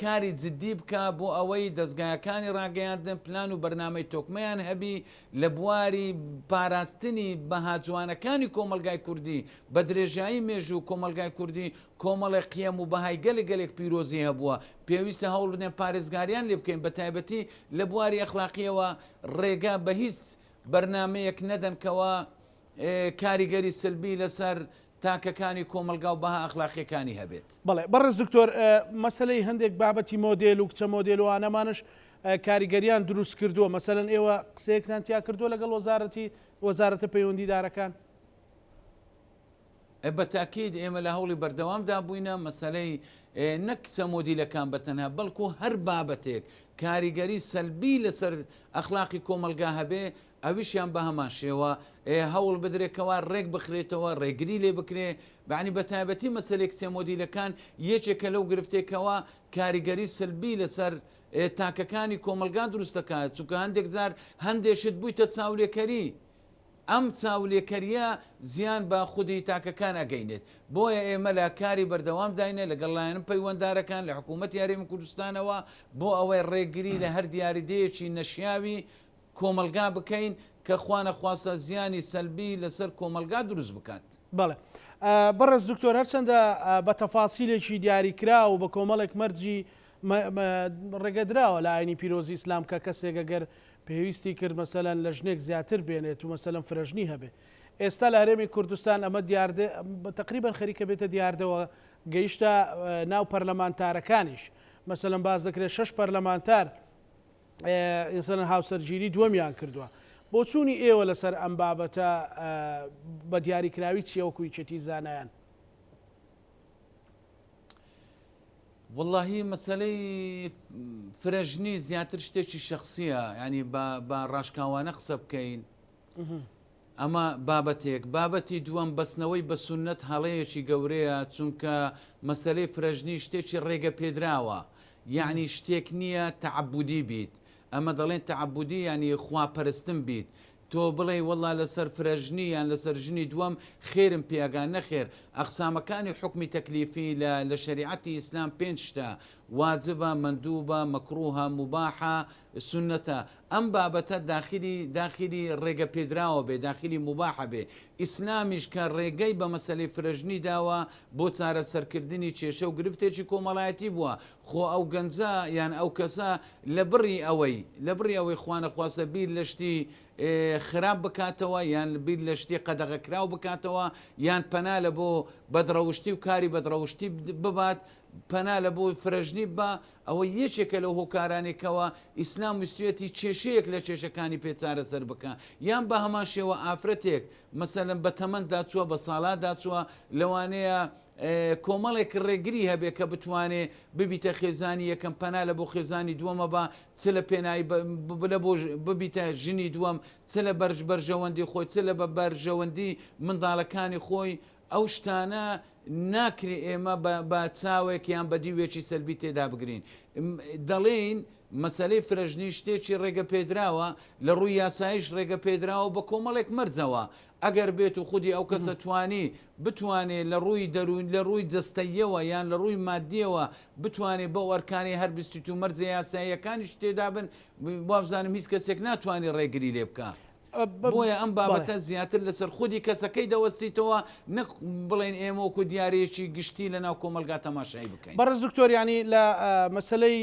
کاری جدی بکە بۆ ئەوەی دەستگایەکانی ڕاگەیاندن پلان و بەرنامەی تۆکمەیان هەبی لە بواری پاراستنی بەهاجوانەکانی کۆمەلگای کوردی بە درێژایی مێژوو کۆمەلگای کوردی کۆمەڵی قیەم و بەهای گەلێک پیرۆزی هەبووە پێویستە هەوڵ بدەن پارێزگاریان لێ بکەین بە تایبەتی لە بواری ئەخلاقیەوە ڕێگا بە هیچ بەرنمەیەک نەدەنکەوە کاریگەری سلبی لەسەر تاکەکانی کۆمەلگا و بەها ئەخلاقیەکانی هەبێت. بەڵێ بەڕز دکتۆر مەسلەی هەندێک بابەتی مۆدێل و کچە مۆدێل و ئانەمانش کاریگەریان دروست کردووە مەسەلەن ئێوە قسەیەکتان تیا کردووە لەگەڵ وەزارەتە پەیوەندیدارەکان؟ بە تاکید ئێمە لە هەوڵی بەردەوامدا بووینە مەسەلەی نەک کچە مۆدیلەکان بەتەنها بەڵکو هەر بابەتێک کاریگەری سەلبی لەسەر ئەخلاقی کۆمەلگا هەبێ ئەویشیان بە هەمان شێوە هەوڵ بدرێکەوە ڕێک بخرێتەوە ڕێگری لێ بکرێ بەعنی بە تایبەتی مەسەلێک کچە مۆدیلەکان یەکێکە لەو گرفتێکەوە کاریگەری سلبی لەسەر تاکەکانی کۆمەلگا دروست دەکات چونکە هەندێک زار هەندێشت بوویتە چاولێکەری ئەم چاولێکەریە زیان بە خودی تاکەکان ئەگەینێت بۆیە ئێمە لە کاری بەردەوام داینە لەگەڵ لایەنم پەیوەنددارەکان لە حکوومەت یاریێمی کوردستانەوە بۆ ئەوەی ڕێگری لە هەر دیاریدەیەکی نەشیاوی کۆمەلگا بکەین کە خوانە خواستە زیانی سەلبی لەسەر کۆمەلگا دروست بکات. بەڵێ بەڕز دکتۆر هەرچەندە بە تەفاسیلێکی دیاریکرا و بە کۆمەڵێک مەرجی ڕێگەدراوە لە ئاینی پیرۆزی ئیسلام کە کەسێک ئەگەر پێویستی کرد مەسەلەن لە ژنێک زیاتر بێنێت و مەسەلەن فرەژنی هەبێ ئێستا لە هەرێمی کوردستان ئەمە تقریبان خەریکە بێتە دیاردەوە گەیشتە ناو پەرلەمانتارەکانیش مەسەلەن باز دەکرێت 6 پەرلەمانتار ئێسەن هاوسەرگیری دووەمیان کردووە بۆ چوونی ئێوە لەسەر ئەم بابەتە بە دیاریکراوی چیەوەکوی چێتی زانایان؟ واللهی مەسلەی فرەژنی زیاتر شتێکی شخصیە ینی بە ڕاشکاوانە قسە بکەین ئەمە بابەتی دووەم بەستنەوەی بە سونەت هەڵەیەکی گەورەیە چونکە مەسلەی فرەژنی شتێکی ڕێگە پێدراوە یعنی شتێک نییە تەعەبودی بیت ئەمە دەڵێن تەعەبودی ینی خواپەرستن بیت تۆ بڵێ وەڵا لەسەر فرەژنی یان لەسەر ژنی دووەم خێرم پێگان نەخێر ئەقسامەکانی حکمی تەکلیفی لە شریعەتی ئیسلام 5 شتە واجبە مەندووبە مەکروهە مباحە سنەتە ئەم بابەتە داخلی ڕێگە پێدراوە بێ داخلی مباحە بێ ئیسلامیش کە ڕێگەی بە مەسەلەی فرەژنی داوە بۆ چارە سەرکردنی کێشە و گرفتێکی کۆمەڵایەتی بووە خۆ ئەو گەنجە یان ئەو کەسە لە بڕی ئەوەی خوانە خواستە بیر لە شتی خراپ بکاتەوە یان بیر لە شتی قەدەغەکراو بکاتەوە یان پەنا لە بۆ بەدڕەوشتی و کاری بەدڕەوشتی ببات پەنا لە بۆ فرەژنی بە ئەوە یەکێکە لەو هۆکارانێکەوە ئیسلام ویستێتی کێشەیەک لە کێشەکانی پێچارە سەر بکە یان بە هەمان شێوە ئافرەتێک مەسەلەن بە تەمەندا چووە بە ساڵادا چووە لەوانەیە کۆمەڵێک ڕێگری هەبێت کە بتوانێت ببیتە خێزانی یەکەم پەنا لە بۆ خێزانی دووەمە بە چ لە پێناایی لە بۆ ببیتە ژنی دووەم چ لە بەرژەوەندی خۆی چ لە بە بەرژەوەندی منداڵەکانی خۆی ئەو شتانە ناکری ئێمە بە چاوێک یان بەدیوێکی سەلبی تێدا بگرین دەڵێن مەسەلەی فرەژنی شتێکی ڕێگە پێدراوە لە ڕووی یاسایش ڕێگە پێدراوە بە کۆمەڵێک مەرجەوە ئەگەر بێت و خودی ئەو کەسە بتوانێت لە ڕووی دەروون لە ڕووی جستەیەوە یان لە ڕووی مادیەوە بتوانێت بە وەرکانی هەر بیست و مەرجە یاساییەکانیش تێدا بن بابزانم هیچ کەسێک ناتوانێت ڕێگری لێ بکە بۆیە ئەم بابەتە زیاتر لەسەر خودی کەسەکەی دەوەستیتەوە نەک بڵێن ئێمە وەکو دیارێکی گشتی لە ناو کۆمەلگا تەماشای بکەین. بەڕێز دکتۆر ینی لە مەسلەی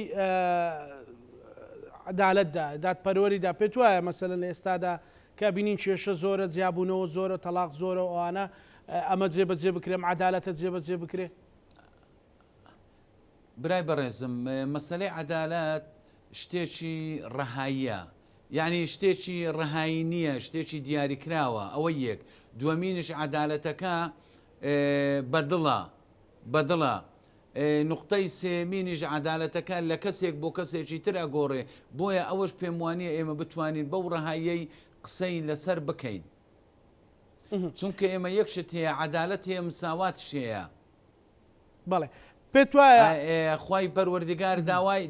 عدالەتدا دادپەروەریدا پێت وایە مەسەلەن لە ئێستادا کە بینین کێشە زۆرە جیابوونەوە زۆرە تەلاق زۆرە ئەوانە ئەمە جێبەجێ بکرێم عدالەتە جێبەجێ بکرێ؟ برای بەڕێزم مەسەلەی عدالەت شتێکی ڕەهاییە، یعنی شتێکی ڕەهایی نییە، شتێکی دیاریکراوە. ئەوە یەک. دووەمینش عدالەتەکە بەدڵە. نقطەی سێمینیش عدالەتەکە لە کەسێک بۆ کەسێکی تر ئەگۆڕێ. بۆیە ئەوەش پێم وانە ئێمە بتوانین بەو ڕەهاییەی قسەی لەسەر بکەین، چونکە ئێمە یەکشت هەیە عدالەت هەیە مساوات شەیە. بەڵێ پێت وایە خوای پەروەردگار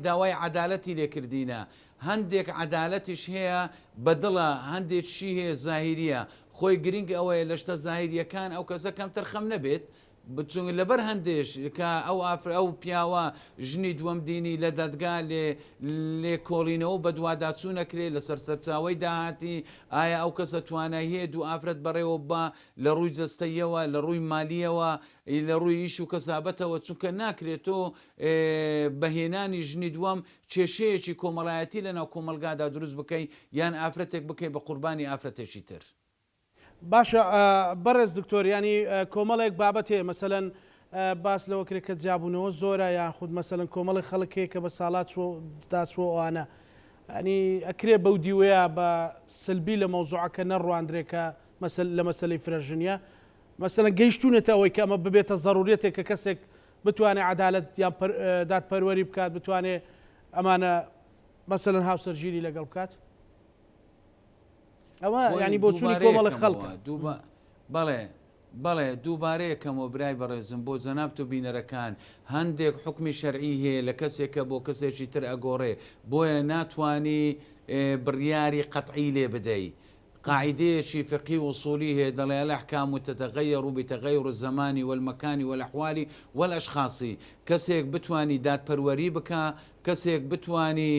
داوای عدالەتی لێکردینە. هەندێک عدالەتیش هەیە بەدڵە، هەندێکشی هەیە زاهیریە. خۆی گرنگ ئەوەیە لە شتە زاهیریەکان ئەو کەسە کەم تەرخەم نەبێت، بچون لەبەر هەندێش کە ئەو پیاوە ژنی دووەم دینی لە دەدگا لێ کۆڵینەوە بە دوواداچوو نەکرێت لەسەر سەرچاوی داهاتی. ئایا ئەو کەسە توانای هەیە دوو ئافرەت بەڕێوە بە لە ڕووی جەستەیەوە، لە ڕووی مالیەوە، لە ڕووی ئیش و کەسابەتەوە، چونکە ناکرێتەوە بەهێنانی ژنی دووەم کێشەیەکی کۆمەڵایەتی لەناو کۆمەلگادا دروست بکەی یان ئافرەتێک بکەی بە قوربانی ئافرەتێکی تر. باشە بەڕێز دکتۆر ینی کۆمەڵێک بابەتێ مەسەلەن باس لەوە کرێت کە جیابوونەوە زۆرە یان خود مەسەلەن کۆمەڵی خەڵکێک کە بە ساڵات داچوە ئەوانە ئەنی ئەکرێ بەو دیوەیە بە سلبی لە مەوزوعەکە نەڕوانندرێکە لە مەسلەی فرەژنیە مەسەلەن گەیشتونێتە ئەوەی کە ئەمە ببێتە ضرورێتێک کە کەسێک بتوانێت عدالەت یان دادپەروەری بکات، بتوانێت ئەمانە مەسەلەن هاوسەرگیری لەگەڵ بکات. ئەوە ینی بۆ چوونی کۆمەڵی خەڵکە. بەڵێ دووبارەیەکەمەوە برای بەڕێزم بۆ جەناب و بینەرەکان هەندێک حکمی شەرعی هەیە لە کەسێکە بۆ کەسێکی تر ئەگۆڕێ، بۆیە ناتوانی بڕیاری قەتعی لێ بدەی. قاعدەیەکی فقهی وصولی هەیە دەڵێ الأحكام تتغير بتغير الزمان والمكان والأحوال والأشخاص. کەسێک بتوانی دادپەروەری بکە، کەسێک بتوانی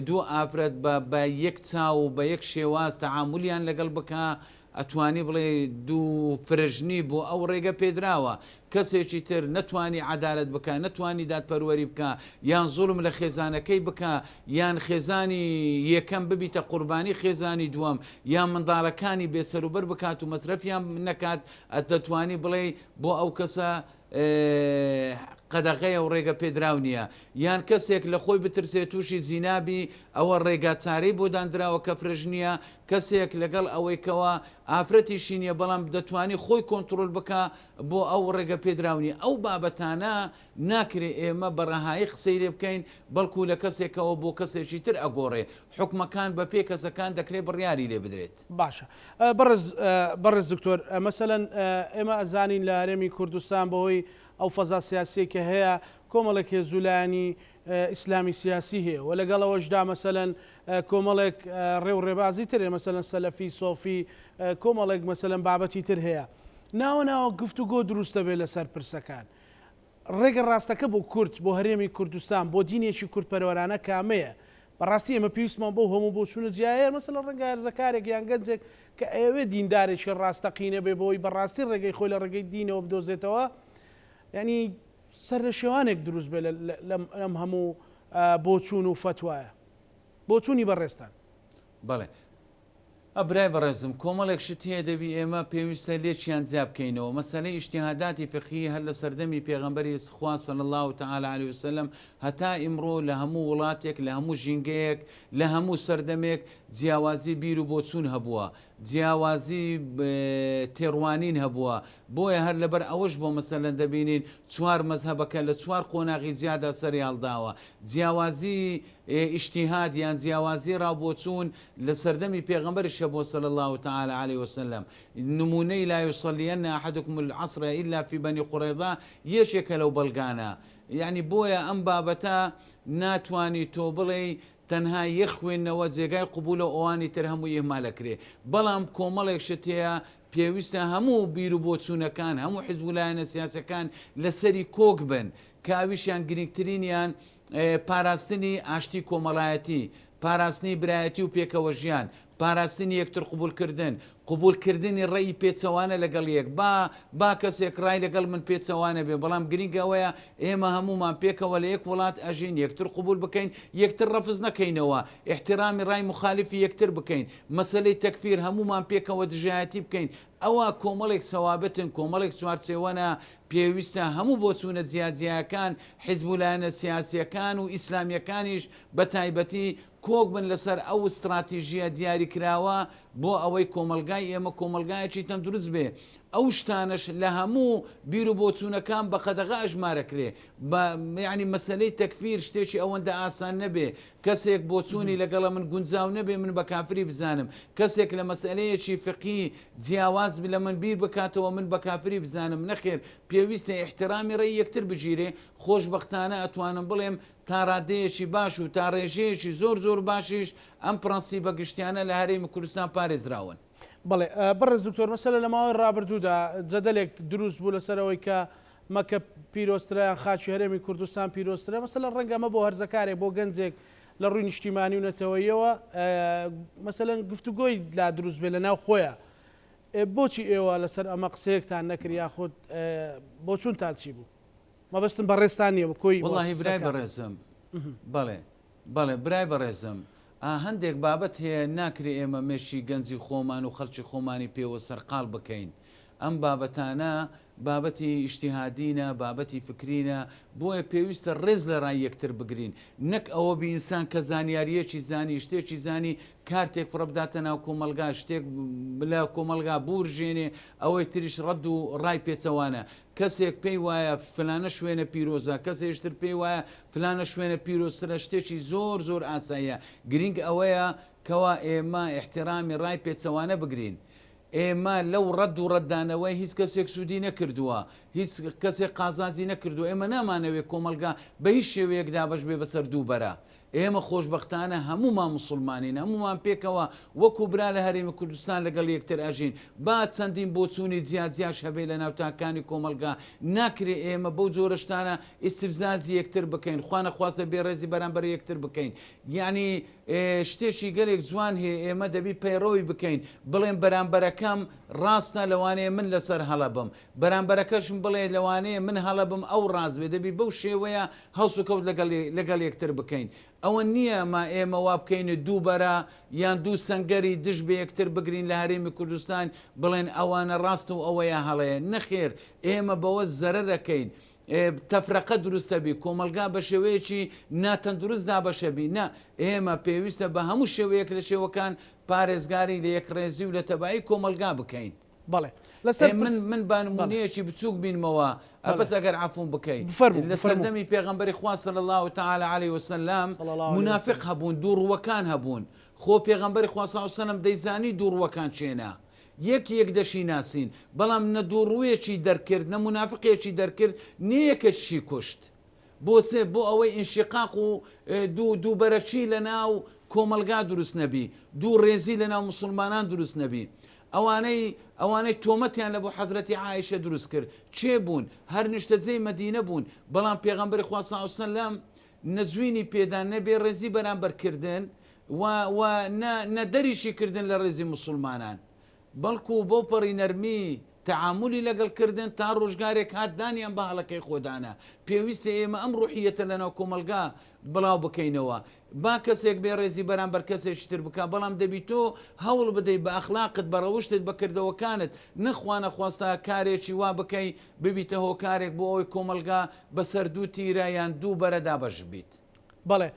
دوو ئافرەت بە یەک چاو بە یەک شێواز تەعاملیان لەگەڵ بکە، ئەتوانی بڵێ دوو فرژنی بۆ ئەو ڕێگە پێدراوە. کەسێکی تر نەتوانی عدالت بکە، نەتوانی دادپەروەری بکە، یان زوڵم لە خێزانەکەی بکە، یان خێزانی یەکەم ببیتە قوربانی خێزانی دووەم، یان منداڵەکانی بێسەروبەر بکات و مەسرەفیان نەکات، دەتوانی بڵێ بۆ ئەو کەسە قەدەغەیە و ڕێگە پێدراو نییە. یان کەسێک لە خۆی بترسێت تووشی زینابی، ئەوە ڕێگاچارەی بۆ دانراوە کە فرژ نییە. کەسێک لەگەڵ ئەوەی کەوە ئافرەتیشی نییە بەڵام دەتوانی خۆی کۆنتترۆل بکە بۆ ئەو ڕێگە پێدراونی. ئەو بابەتانە ناکرێ ئێمە بە ڕەهایی قسەی لێ بکەین، بەڵکو لە کەسێکەوە بۆ کەسێکی تر ئەگۆڕێ. حکومەکان بە پێ کەسەکان دەکرێت بڕیاری لێ بدرێت. باشە بەڕێز دکتۆر مەسەلەن ئێمە ئەزانین لە هەرێمی کوردستان بەهۆی ئەو فەزا سیاسیەکە هەیە کۆمەڵێک هێزولانی ئیسلامی سیاسی هەیە و لەگەڵەوەشدا مەسەلەن کۆمەڵێک ڕێو ڕێبازی ترێ مەسەلەن سەلەفی سۆفی کۆمەڵێک مەسەلەن بابەتی تر هەیە. ناوە گفتوگۆ دروستە بێت لەسەر پرسەکان. ڕێگە ڕاستەکە بۆ کورد بۆ هەرێمی کوردستان بۆ دینێکی کورتپەروەرانە کامەیە؟ بەڕاستی ئێمە پێویستمان بۆ هەموو بۆ چوونە جیایر مەسەلەن ڕەنگە هەرزەکارێک یان گەنجێک کە ئەوێ دیندارێکی ڕاستەقینە بێ بۆی بەڕاستی ڕێگەی خۆی لە ڕێگەی دینەوە بدۆزێتەوە، ینی سەر لە شێوانێک دروست بێ لەم هەموو بۆچوون و فتوایە بۆچوونی بەڕێستان. بەڵێ ئەبرای بەڕێزم کۆمەڵێک شت هەیە دەبی ئێمە پێویستە لێکیان زیاب بکەینەوە. مەسەلەی ئیجتیهاداتی فقهی هەر لە سەردەمی پێغەمبەری خوا صلی الله تعالی علیه وسلم هەتا ئیمڕۆ لە هەموو وڵاتێک، لە هەموو ژینگەیەک، لە هەموو سەردەمێک جیاوازی بیر و بۆچوون هەبووە، جیاوازی تێڕوانین هەبووە. بۆیە هەر لەبەر ئەوەش بۆ مەسەلەن دەبینین چوار مەزهەبەکە لە چوار قۆناغی جیادا سەری هەڵداوە. جیاوازی ئیجتیهاد یان جیاوازی ڕاوبۆچوون لە سەردەمی پێغەمبەریش بۆ صلی الله تعالی علیه وسلم. نمونەی لا یصلیەن ئەحەدکم العصر إلا في بني قڕێضا یەکێکە لەو بەڵگانە. یعنی بۆیە ئەم بابەتە ناتوانی تۆ بڵێ تەنها یەخوێنەوە جێگای قبول و ئەوانی تر هەموو ئێمالەکرێ. بەڵام کۆمەڵێک شت هەیە پێویستە هەموو بیر و بۆچوونەکان، هەموو حیزبولایەنە سیاسەکان لەسەری کۆک بن کە ئاویشیان گرنگترینیان پاراستنی ئاشتی کۆمەڵایەتی، پاراستنی برایەتی و پێکەوە ژیان، پاراستنی یەکتر قبولکردنی ڕێی پێچەوانە لەگەڵ یەک با کەسێک ڕای لەگەڵ من پێچەوانە بێ بەڵام گرنگەوەیە ئێمە هەمومان پێکەوە لە یەک وڵات ئەژین یەکتر قبول بکەین یەکتر ڕەفز نەکەینەوە احترامی ڕای مخالفی یەکتر بکەین مەسلەی تەکفیر هەمومان پێکەوە دژایەتی بکەین ئەوە کۆمەڵێک سەوابەتن کۆمەڵێک چوارچێوەنە پێویستە هەموو بۆ چوونە جیاجیەکان حیزبولایەنە سیاسیەکان و ئیسلامیەکانیش بە تایبەتی کۆک بن لەسەر ئەو استراتیژیە دیاریکراوە بۆ ئەوەی کۆمەلگای ئێمە کۆمەلگایەکی تەندروست بێ ئەو شتانش لە هەموو بیر و بۆچوونەکان بە قەدەغا ئەژمارەکرێ یعنی مەسلەی تەکفیر شتێکی ئەوەندە ئاسان نەبێ کەسێک بۆچوونی لەگەڵە من گونجاو نەبێ من بە کافری بزانم کەسێک لە مەسئلەیەکی فقهی جیاواز لە من بیر بکاتەوە من بە کافری بزانم نەخێر پێویستە احترامی ڕێی یەکتر بگیرێ خۆشبەختانە ئەتوانم بڵێم تا ڕادەیەکی باش و تا ڕێژەیەکی زۆر باشیش ئەم پرەنسیبە گشتیانە لە هەرێمی کوردستان پارێزراون. بەڵێ بەڕێز دکتۆر مەسەلە لە ماوەی ڕابردوودا جەدەلێک دروست بوو لەسەرەوەی کە مەکە پیرۆسترە خاچی هەرێمی کوردستان پیرۆسترە مەسەلەن ڕەنگە ئەمە بۆ هەرزەکارێک بۆ گەنجێک لە ڕووی نیشتیمانی و نەتەوەیەوە مەسەلەن گفتوگۆی لا دروست بێ لە ناو خۆیان بۆچی ئێوە لەسەر ئەمە قسەیەکتان نەکرد یاخود بۆ چونتان چی بوو مەبەستم بەڕێستان نییە بکۆی وڵی برای بەڕێزم بەڵێ برای بەڕێزم هەندێک بابەت هەیە ناکرێ ئێمە مێشی گەنجی خۆمان و خەڵکی خۆمانی پێوە سەرقال بکەین ئەم بابەتانە بابەتی ئیشتیهادینە بابەتی فکرینە بۆیە پێویستە ڕێز لە ڕای یەکتر بگرین نەک ئەوە بینسان کە زانیاریەکی زانی شتێکی زانی کارتێک فڕە بداتە ناو کۆمەلگا شتێک لە کۆمەلگا بورژێنێ ئەوەی تریش ڕەد و ڕای پێچەوانە کەسێک پێی وایە فلانە شوێنە پیرۆزە کەسێشتر پێی وایە فلانە شوێنە پیرۆسترە شتێکی زۆر ئاساییە گرنگ ئەوەیە کەوا ئێمە احترامی ڕای پێچەوانە بگرین ئێمە لەو ڕەد و ڕەددانەوەی هیچ کەسێک سوودی نەکردووە هیچ کەسێک قازانجی نەکردو ئێمە نامانەوێت کۆمەلگا بە هیچ شێوەیەک دابش بێ بەسەر دووبەرە ئێمە خۆشببختانە هەمومان مسلمانین هەمومان پێکەوە وەکو برا لە هەرێمی کوردستان لەگەڵ یەکتر ئەژین با چەندین بۆچوونی جیاجیاش هەبێ لە ناوتاکانی کۆمەلگا ناکرێ ئێمە بەو جۆرەشتانە ئیسفزازی یەکتر بکەین خوانە خواستە بێڕێزی بەرامبەر یەکتر بکەین یعنی شتێکی گەلێک جوان هەیە ئێمە دەبی پەیڕەوی بکەین بڵێن بەرامبەرەکەم ڕاستە لەوانەیە من لەسەر هەڵەبم بەرامبەرەکەشم بڵێ لەوانەیە من هەڵەبم ئەو ڕاست بێ دەبی بەو شێوەیە هەڵس و کەوت لەگەڵ یەکتر بکەین ئەوە نییە ما ئێمە وا بکەینە دووبەرە یان دوو سەنگەری دش بە یەکتر بگرین لە هەرێمی کوردستان بڵێن ئەوانە ڕاست و ئەوەیە هەڵەیە نەخێر ئێمە بەوە زەرەرەکەین تەفرەقە دروستە بی کۆمەلگا بە شێوەیەکی ناتەندروست دابەشەبی نە ئێمە پێویستە بە هەموو شێوەیەک لە شێوەکان پارێزگاری لە یەکڕێزی و لە تەبایی کۆمەلگا بکەین بەڵێ من بانمونەیەکی بچووک بینمەوە بەس ئەگەر عفوون بکەین لە سەردەمی پێغەمبەری خوا صلی الله تعالی علیه وسلم منافق هەبوون دووڕوەکان هەبوون خۆ پێغەمبەری خوا صلی الله علیه وسلم دەیزانی دووڕوەکان چێنە یەک دەشی ناسین بەڵام نە دووڕوویەکی دەرکرد نە منافقێکی دەرکرد نیەکەشی کوشت بۆچێ بۆ ئەوەی ئینشقاق و دوو بەرەچی لە ناو کۆمەلگا دروست نەبی دوو ڕێزی لە ناو مسلمانان دروست نەبی ئەوانەی تۆمەتیان لە بۆ حەزرەتی عایشە دروست کرد چێ بوون هەر نیشتەجێی مەدینە بوون بەڵام پێغەمبەری خوا صلی الله علیه وسلم نەجوینی پێدان نەبێ ڕێزی بەرامبەرکردن و نەدەریشی کردن لە ڕێزی مسلمانان بەڵکو بۆ پەڕی نەرمی تعاملی لەگەڵکردن تا ڕۆژگارێک هاتدانیان بە هەڵەکەی خۆدانە پێویستە ئێمە ئەم ڕوحیەتە لەناو کۆمەلگا بڵاو بکەینەوە با کەسێک بێ ڕێزی بەرامبەر کەسێکی تر بکە بەڵام دەبی تۆ هەوڵ بدەیت بە ئەخلاقت بە ڕەوشتت بەکردەوەکانت نەخوانە خواستە کارێکی وا بکەی ببیتە هۆکارێک بۆ ئەوەی کۆمەلگا بەسەر دوو تیرە یان دوو بەرەدا بەش بیت. بەڵێ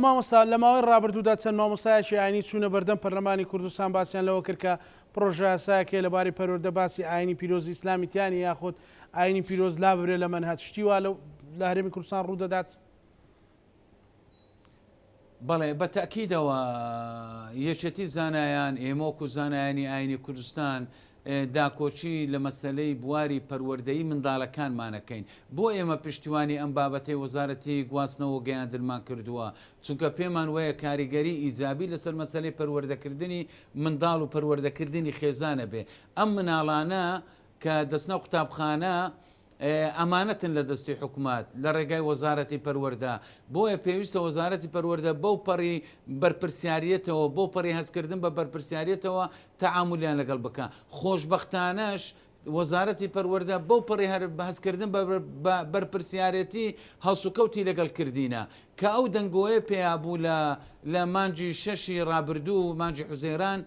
مامۆستا لە ماوەی ڕابردوودا چەند مامۆستایەکی ئاینی چوونە بەردەم پەرلەمانی کوردستان باسییان لەوە کرد کە پرۆژە یاسایەکێ لەباری پەروەردە باسی ئاینی پیرۆزی ئیسلامیتیانی یاخود ئاینی پیرۆز لا ببرێت لە مەنهەج شتی وا لە هەرێمی کوردستان ڕوودەدات. بەڵێ بە تەکیدەوە یەکێتی زانایان ئێمەوەکو زانایانی ئاینی کوردستان داکۆچی لە مەسلەی بواری پەروەردەیی منداڵەکانمانەکەین بۆ ئێمە پشتیوانی ئەم بابەتەی وەزارەتی گواستنەوە گەیاندرمان کردووە چونکە پێمان وایە کاریگەری ئیجابی لەسەر مەسلەی پەروەردەکردنی منداڵ و پەروەردەکردنی خێزانە بێ ئەم مناڵانە کە دەستنە قوتابخانە ئەمانەتن لە دەستی حکوومەت لە ڕێگای وەزارەتی پەروەردە بۆیە پێویستە وەزارەتی پەروەردە بەو پەڕی بەرپرسیارەتەوە بۆ پەڕی هەستکردن بە بەرپرسیارەتەوە تەعاملیان لەگەڵ بکە خۆشببختانەش وەزارەتی پەروەردە بەو پەڕی هەستکردن بە بەرپرسیارەتی هەڵسوکەوتی لەگەڵ کردینە کە ئەو دەنگۆیە پێیابوو لە مانجی شەشی ڕابردوو و مانجی حوزێران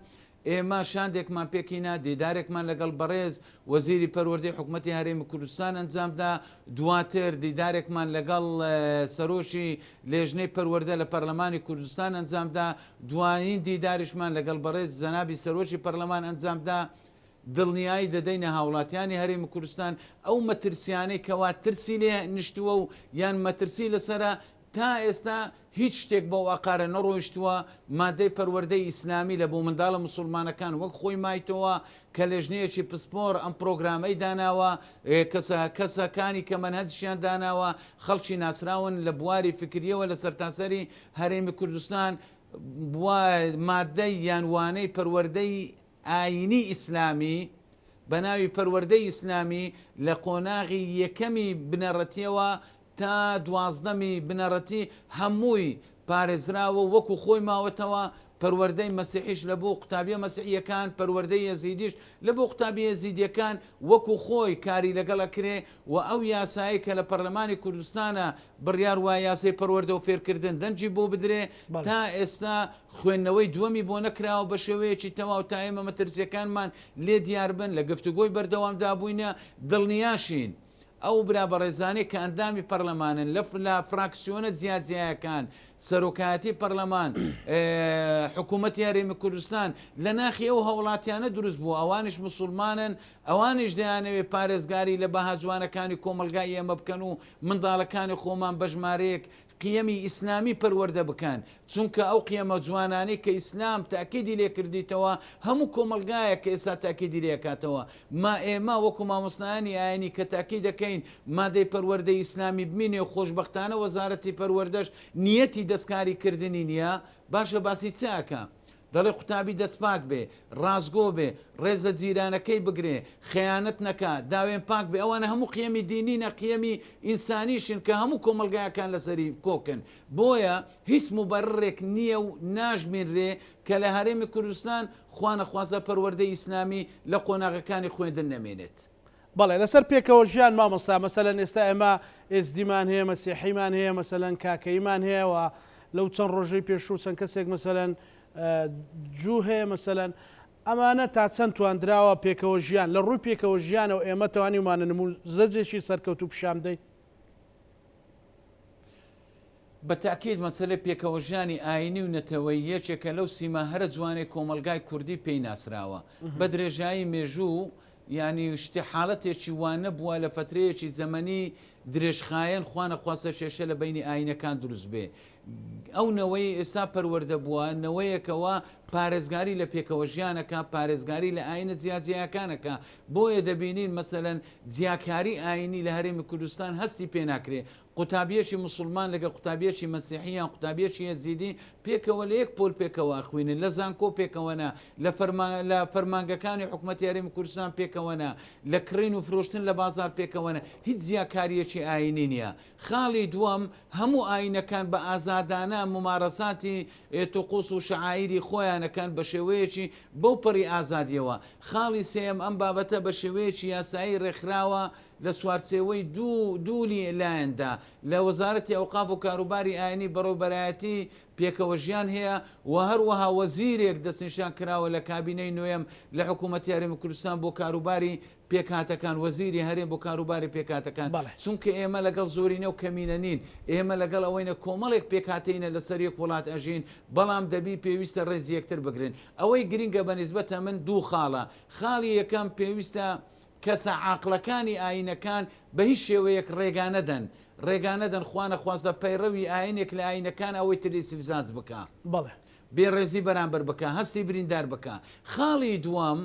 ئێمە شاندێکمان پێکینا دیدارێکمان لەگەڵ بەڕێز وەزیری پەروەردەی حکوومەتی هەرێمی کوردستان ئەنجامدا دواتر دیدارێکمان لەگەڵ سەرۆشی لێژنەی پەروەردە لە پەرلەمانی کوردستان ئەنجامدا دوایین دیداریشمان لەگەڵ بەڕێز جەنابی سەرۆشی پەرلەمان ئەنجامدا دڵنیایی دەدەینە هاوڵاتیانی هەرێمی کوردستان ئەو مەترسیانەی کەوا ترسی لێ نیشتووە و یان مەترسی لەسرە تا ئێستا هیچ شتێک بەو ئاقارە نەڕۆیشتووە مادەی پەروەردەی ئیسلامی لە بۆ منداڵە مسلمانەکان وەک خۆی مایتەوە کە لێژنەیەکی پسپۆر ئەم پرۆگرامەی داناوە کەسەکانی کە مەنهەجیان داناوە خەڵکی ناسراون لە بواری فکریەوە لە سەرتاسەری هەرێمی کوردستان مادەی یانوانەی پەروەردەی ئاینی ئیسلامی بە ناوی پەروەردەی ئیسلامی لە قۆناغی یەکەمی بنەڕەتیەوە تا دوازدەمی بنەڕەتی هەمووی پارێزراوە وەکو خۆی ماوەتەوە پەروەردەی مەسیحیش لە بۆ قوتابیە مەسیحیەکان پەروەردەی یەزیدیش لە بۆ قوتابیە یەزیدیەکان وەکو خۆی کاری لەگەڵە کرێ و ئەو یاسایی کە لە پەرلەمانی کوردستانە بڕیار وایە یاسای پەروەردە و فێرکردن دەنجی بۆ بدرێ تا ئێستا خوێندنەوەی دووەمی بۆ نەکراوە بە شێوەیەکی تەواو تا ئێمە مەترسیەکانمان لێ دیار بن لە گفتوگۆی بەردەوامدا بووینە دڵنیاشین ئەو برا بەڕێزانەی کە ئەندامی پەرلەمانن لە فراکسیۆنە زیادزیایەکان سەرۆکایەتی پەرلەمان حکوومەتی هەرێمی کوردستان لە ناخی ئەو هەوڵاتیانە دروست بوو ئەوانش مسلمانن ئەوانش دەیانەوێت پارێزگاری لە بەهاجوانەکانی کۆمەلگای ئێمە بکەن و منداڵەکانی خۆمان بە ژمارەیەک قیەمی ئیسلامی پەروەردە بکەن چونکە ئەو قیەمە جوانانەی کە ئیسلام تاکیدی لێ کردیتەوە هەموو کۆمەلگایە کە ئێستا تاکیدی لێکاتەوە ما ئێمە وەکو مامۆستایانی ئاینی کە تاکی دەکەین مادەی پەروەردەی ئیسلامی بمینێ و خۆشببختانە وەزارەتی پەروەردەش نیەتی دەستکاری کردنی نییە باشە باسی چاکە دەڵێ قوتابی دەستپاک بێ ڕازگۆ بێ ڕێزە جیرانەکەی بگرێ خەیانەت نەکە داوێن پاک بێ ئەوانە هەموو قیەمی دینینە قیەمی ئینسانیشن کە هەموو کۆمەلگایەکان لەسەری کۆکن بۆیە هیچ مبەرڕێک نییە و ناژمێنرێ کە لە هەرێمی کوردستان خوا نەخوازە پەروەردەی ئیسلامی لە قۆناغەکانی خوێندن نەمێنێت. بەڵێ لەسەر پێکەوە ژیان مامۆستا مەسەلەن ئێستا ئێمە ئێزدیمان هەیە مەسیحیمان هەیە مەسەلەن کاکەیمان هەیەەوە لەو چەند ڕۆژەی پێشوو چەند کەسێک مەسەلەن جوو هەیە مەسەلەن ئەمانە تا چەند توانراوە پێکەوە ژیان لە ڕووی پێکەوە ژیانەوە ئێمە توانیمانە نموزەجێکی سەرکەوت و پیشامدەی بە تاکید مەسەلەی پێکەوە ژیانی ئاینی و نەتەوەی یەکێکە لەو سیما هەرە جوانەی کۆمەلگای کوردی پێی ناسراوە بە درێژایی مێژوو ینی شتی حاڵەتێکی وانە بووە لە فترەیەکی زەمەنی درێژخایەن خوانە خواستە شێشە لە بینی ئاینەکان دروست بێ ئەو نەوەی ئێستا پەروەردە بووە نەوەیەکەوە پارێزگاری لە پێکەوە ژیانەکە پارێزگاری لە ئاینە جیاجیەکانەکە بۆیە دەبینین مەسەلەن جیاکاری ئاینی لە هەرێمی کوردستان هەستی پێ ناکرێ قوتابیەکی مسلمان لەگە قوتابیەکی مەسیحیان قوتابیەکی یەزیدی پێکەوە لە یەک پۆل پێکەوە خوێنن لە زانکۆ پێکەوەنە لە فەرمانگەکانی حکوومەتی هەرێمی کوردستان پێکەوەنە لە کڕین و فرۆشتن لە بازار پێکەوەنە هیچ جیاکاریەکی ئاینی نییە. خاڵی دووەم هەموو ئاینەکان بە ئازادانە ممارەساتی توقوس و شعائری خۆیانەکان بە شێوەیەکی بەو پەڕی ئازادیەوە. خاڵی سێم ئەم بابەتە بە شێوەیەکی یاسایی ڕێکخراوە لە سوارچێوەی دوولی لایەندا لە وەزارەتی ئەوقاف و کاروباری ئاینی بەڕێوەبەرایەتی پێکەوە ژیان هەیە و هەروەها وەزیرێک دەستنیشان کراوە لە کابینەی نوێم لە حکوومەتی هەرێمی کوردستان بۆ کاروباری پێکهاتەکان وەزیری هەرێم بۆ کاروباری پێکهاتەکان چونکە ئێمە لەگەڵ زۆرینە و کەمینە نین ئێمە لەگەڵ ئەوەینە کۆمەڵێک پێکهاتینە لەسەر یەک وڵات ئەژین بەڵام دەبی پێویستە ڕێز یەکتر بگرن ئەوەی گرنگە بەنسبەتە من دوو خاڵە خاڵی یەکەم پێویستە کەسە عاقلەکانی ئاینەکان بە هیچ شێوەیەک ڕێگانەدەن ڕێگانەدەن خوانە خوازە پەیڕەوی ئاینێک لە ئاینەکان ئەوەی تری سیفزانس بکە بەڵێ بێڕێزی بەرامبەر بکە هەستی بریندار بکە. خاڵی دووەم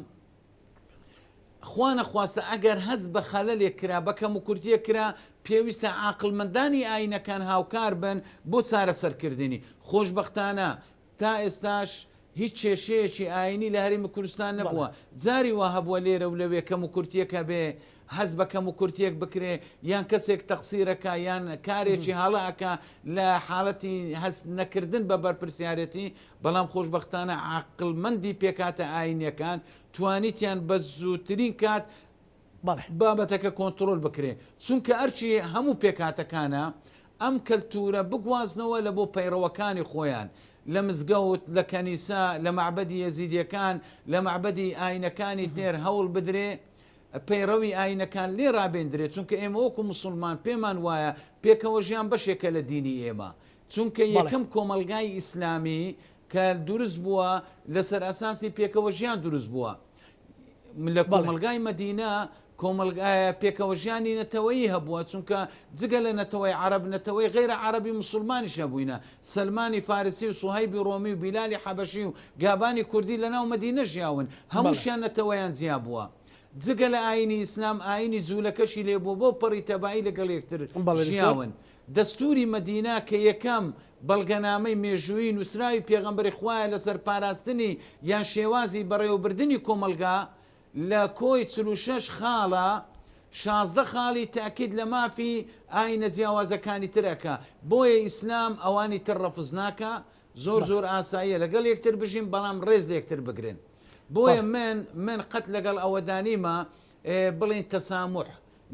خوانە خواستە ئەگەر هەست بە خەلەلێک کرا بەکەم و کورتیە کرا پێویستە عاقڵمەندانی ئاینەکان هاوکار بن بۆ چارەسەرکردنی. خۆشبەختانە تا ئێستاش هیچ کێشەیەکی ئاینی لە هەرێمی کوردستان نەبووە جاری وا هەبووە لێرە و لەوێ کەم و کورتیەکە بێ حەز بە کەم و کورتێک بکرێ یان کەسێک تەقسیرەکە یان کارێکی هەڵەکە لە حاڵەتی هەست نەکردن بە بەرپرسیارەتی بەڵام خۆشبەختانە عاقڵمەندی پێکاتە ئاینیەکان توانیتیان بە زووترین کات بابەتەکە کۆنتترۆل بکرێ چونکە ئەرچی هەموو پێکاتەکانە ئەم کەلتورە بگوازنەوە لە بۆ پەیڕەوەکانی خۆیان لە مزگەوت لە کەنیسا لە معبەدی یەزیدیەکان لە معبەدی ئاینەکانی تێر هەوڵ بدرێ پەیڕەوی ئاینەکان لێ ڕابێندرێت چونکە ئێمە وەکو مسلمان پێمان وایە پێکەوە ژیان بەشێکە لە دینی ئێمە چونکە یەکەم کۆمەلگای ئیسلامی کە دروست بووە لەسەر ئەساسی پێکەوە ژیان دروست بووە لە کۆمەلگای مەدینە کۆمەلگایە پێکەوە ژیانی نەتەوەیی هەبووە چونکە جگە لە نەتەوەی عرب نەتەوەی غیرە عربی مسلمانیش هەبووینە سلمانی فارسی و سوهەیبی ڕۆمی و بیلالی حەبەشی و گابانی کوردی لەناو مەدینە ژیاون هەمووشیان نەتەوەیان جیا بووە جگە لە ئاینی ئیسلام ئاینی جوولەکەشی لێبوو بۆ پەڕی تەبایی لەگەڵ یەکتر ژیاون دەستوری مەدینە کە یەکەم بەڵگەنامەی مێژووی نووسراوی پێغەمبەری خوایە لەسەر پاراستنی یان شێوازی بەڕێوەبردننی کۆمەلگا لە کۆی 46 خاڵە 16 خاڵی تاکید لە مافی ئاینە جیاوازەکانی ترەکە بۆیە ئیسلام ئەوانی تر ڕەفز ناکە زۆر ئاساییە لەگەڵ یەکتر بژین بەڵام ڕێز لە یەکتر بگرن بۆیە من قەت لەگەڵ ئەوەدانیمە بڵین تەسامح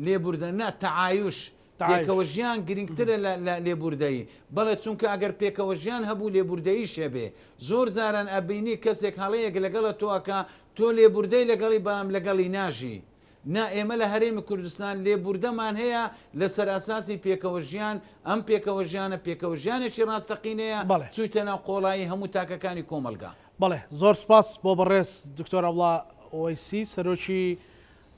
لێبوردن نا تەعایوش پێکەوە ژیان گرنگترە لە لێبوردەیی بەڵێ چونکە ئەگەر پێکەوە ژیان هەبوو لێبوردەیی شەبێ زۆر زاران ئەبینی کەسێک هەڵەیەک لەگەڵە تۆکە تۆ لێبوردەی لەگەڵی بەڵام لەگەڵی ناژی نا ئێمە لە هەرێمی کوردستان لێبوردەمان هەیە لەسەر ئاساسی پێکەوە ژیان ئەم پێکەوە ژیانە پێکەوە ژیانێکی ڕاستەقینەیە چوویتە ناو قۆڵایی هەموو تاکەکانی کۆمەلگا بەڵێ زۆر سپاس بۆ بەڕێز دکتۆر ئەوڵا ئۆیسی سەرۆکی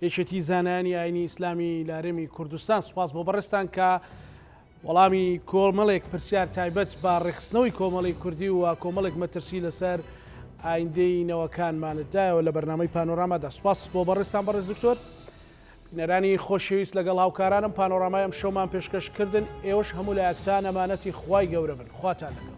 یەکێتی زانایانی ئاینی ئیسلامی لە هەرێمی کوردستان سوپاس بۆ بەڕێستان کە وەڵامی کۆمەڵێک پرسیار تایبەت بە ڕێخستنەوەی کۆمەڵی کوردی و کۆمەڵێک مەترسی لەسەر ئایندەی نەوەکانمانتدایەوە لە بەرنامەی پانۆرامادا سوپاس بۆ بەڕێستان بەڕێز دکتۆر بینەرانی خۆشەویست لەگەڵ هاوکارانم پانۆرامای ئەم شەومان پێشکەش کردن ئێوەش هەموو لایەکتان ئەمانەتی خوای گەورە بن خواتان لەگەڵ